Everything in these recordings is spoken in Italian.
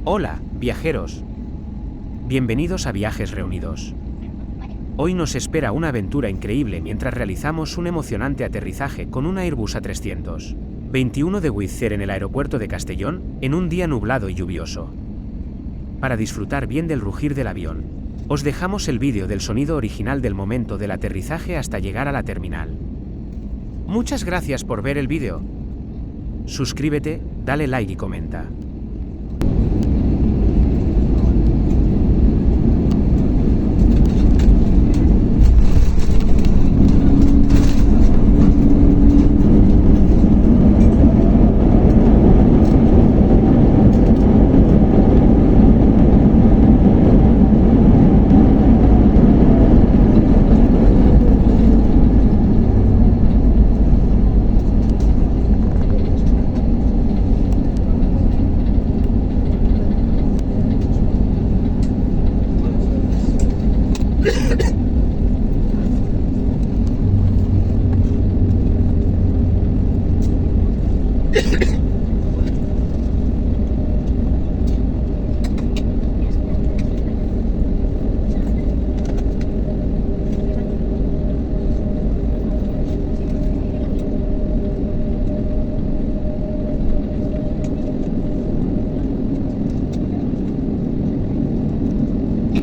Hola, viajeros. Bienvenidos a Viajes Reunidos. Hoy nos espera una aventura increíble mientras realizamos un emocionante aterrizaje con un Airbus A300. 21 de Wizz Air en el aeropuerto de Castellón, en un día nublado y lluvioso. Para disfrutar bien del rugir del avión, os dejamos el vídeo del sonido original del momento del aterrizaje hasta llegar a la terminal. Muchas gracias por ver el vídeo. Suscríbete, dale like y comenta.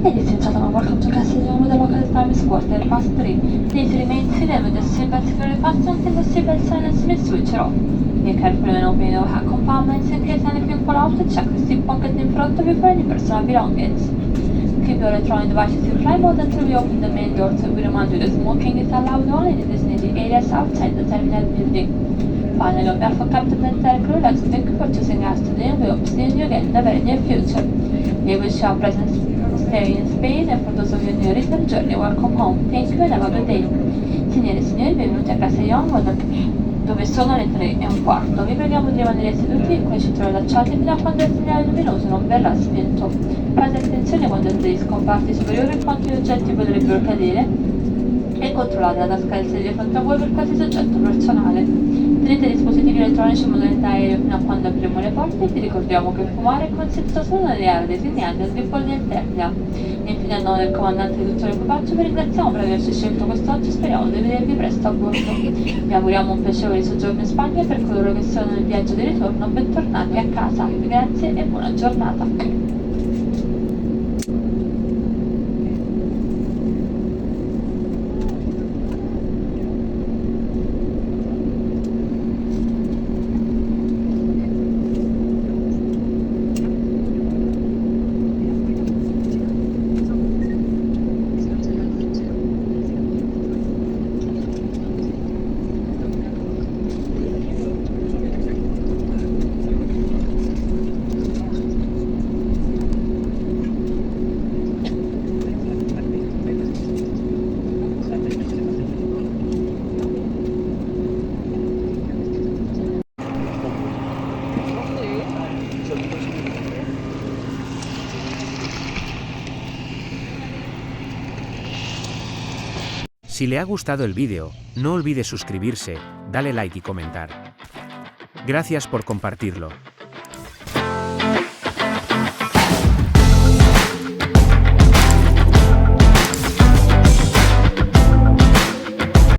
Ladies and gentlemen, welcome to Castellón with the local service quarter past 3. Please remain seated with the seatbelt securely fastened until the seatbelt sign has been switched off. Be careful when opening your hat compartments in case anything fall out. Check the seat pocket in front of you for any personal belongings. Keep your electronic devices in flight mode until we open the main door. So we remind you that smoking is allowed only in designated areas outside the terminal building. Finally, on behalf of Captain and crew, I'd like to thank you for choosing us today, and we hope to see you again in the very near future. We wish you a pleasant stay in Spain, and for those of you in your return journey, welcome home. Thank you and have a good day. Signore e signori, benvenuti a Castellón, dove sono le 3:15. Vi preghiamo di rimanere seduti con i cinturoni allacciati fino a quando il segnale luminoso non verrà spento. Fate attenzione quando entrate in scomparti superiori in quanto gli oggetti potrebbero cadere, e controllate la tasca del sedile fronte a voi per qualsiasi oggetto personale. Tenete i dispositivi elettronici in modalità aereo fino a quando apriremo le porte e vi ricordiamo che fumare è consentito solo nelle aree designate al default del terminal. Infine, a nome del comandante di tutto l'equipaggio vi ringraziamo per averci scelto quest'oggi e speriamo di vedervi presto a bordo. Vi auguriamo un piacevole soggiorno in Spagna e per coloro che sono nel viaggio di ritorno, bentornati a casa. Grazie e buona giornata. Si le ha gustado el vídeo, no olvide suscribirse, dale like y comentar. Gracias por compartirlo.